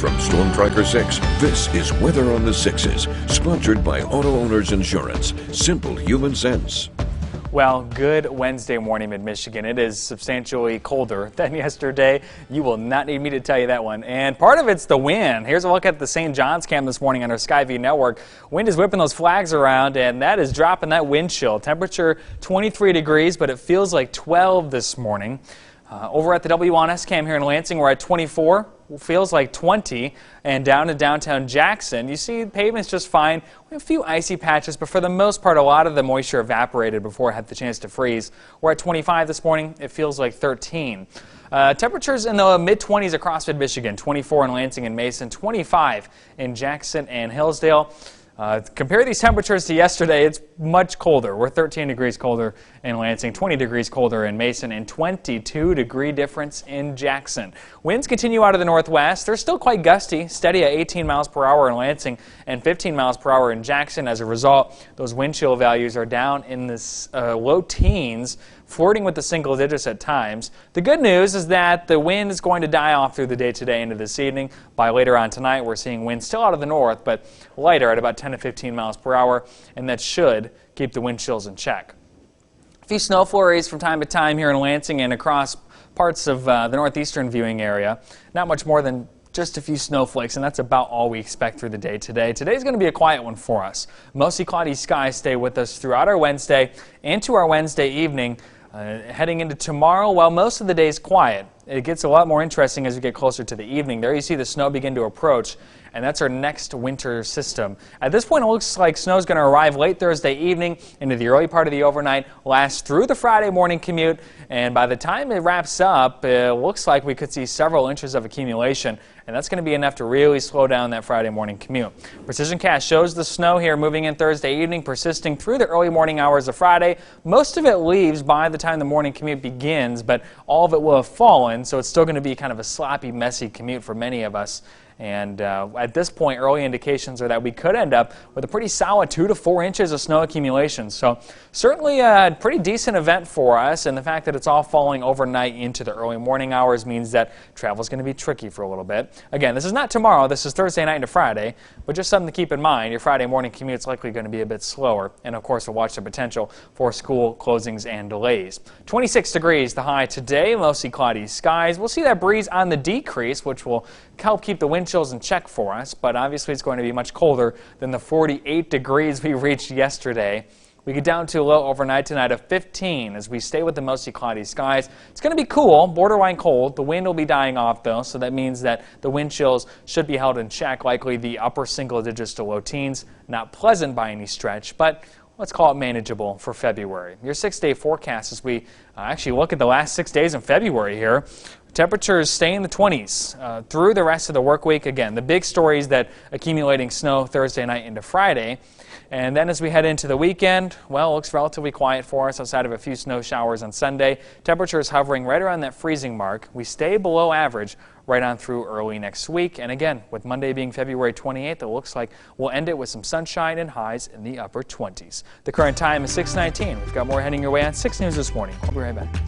From Storm Tracker 6, this is Weather on the Sixes, sponsored by Auto Owners Insurance. Simple human sense. Well, good Wednesday morning, Mid-Michigan. It is substantially colder than yesterday. You will not need me to tell you that one. And part of it's the wind. Here's a look at the St. John's cam this morning on our Skyview network. Wind is whipping those flags around, and that is dropping that wind chill. Temperature 23 degrees, but it feels like 12 this morning. Over at the W1S cam here in Lansing, we're at 24. Feels like 20, and down in downtown Jackson, you see the pavement's just fine. We have a few icy patches, but for the most part, a lot of the moisture evaporated before it had the chance to freeze. We're at 25 this morning. It feels like 13. Temperatures in the mid-20s across mid-Michigan, 24 in Lansing and Mason, 25 in Jackson and Hillsdale. Compare these temperatures to yesterday, it's much colder. We're 13 degrees colder in Lansing, 20 degrees colder in Mason, and 22-degree difference in Jackson. Winds continue out of the northwest. They're still quite gusty, steady at 18 miles per hour in Lansing and 15 miles per hour in Jackson. As a result, those wind chill values are down in the low teens, flirting with the single digits at times. The good news is that the wind is going to die off through the day today into this evening. By later on tonight, we're seeing winds still out of the north, but lighter at about 10 to 15 miles per hour, and that should keep the wind chills in check. A few snow flurries from time to time here in Lansing and across parts of the northeastern viewing area. Not much more than just a few snowflakes, and that's about all we expect through the day today. Today's going to be a quiet one for us. Mostly cloudy skies stay with us throughout our Wednesday into our Wednesday evening. Heading into tomorrow, while most of the day is quiet, it gets a lot more interesting as we get closer to the evening. There you see the snow begin to approach, and that's our next winter system. At this point, it looks like snow is going to arrive late Thursday evening into the early part of the overnight, last through the Friday morning commute, and by the time it wraps up, it looks like we could see several inches of accumulation, and that's going to be enough to really slow down that Friday morning commute. Precision Cast shows the snow here moving in Thursday evening, persisting through the early morning hours of Friday. Most of it leaves by the time the morning commute begins, but all of it will have fallen, so it's still going to be kind of a sloppy, messy commute for many of us. And at this point, early indications are that we could end up with a pretty solid 2 to 4 inches of snow accumulation. So certainly a pretty decent event for us, and the fact that it's all falling overnight into the early morning hours means that travel is going to be tricky for a little bit. Again, this is not tomorrow. This is Thursday night into Friday, but just something to keep in mind. Your Friday morning commute is likely going to be a bit slower, and of course, we'll watch the potential for school closings and delays. 26 degrees the high today, mostly cloudy skies. We'll see that breeze on the decrease, which will help keep the wind chills in check for us, but obviously it's going to be much colder than the 48 degrees we reached yesterday. We get down to a low overnight tonight of 15 as we stay with the mostly cloudy skies. It's going to be cool, borderline cold. The wind will be dying off though, so that means that the wind chills should be held in check, likely the upper single digits to low teens. Not pleasant by any stretch, but let's call it manageable for February. Your 6-day forecast as we actually look at the last 6 days in February here. Temperatures stay in the 20s through the rest of the work week. Again, the big story is that accumulating snow Thursday night into Friday. And then as we head into the weekend, well, it looks relatively quiet for us outside of a few snow showers on Sunday. Temperatures hovering right around that freezing mark. We stay below average right on through early next week. And again, with Monday being February 28th, it looks like we'll end it with some sunshine and highs in the upper 20s. The current time is 6:19. We've got more heading your way on 6 News this morning. I'll be right back.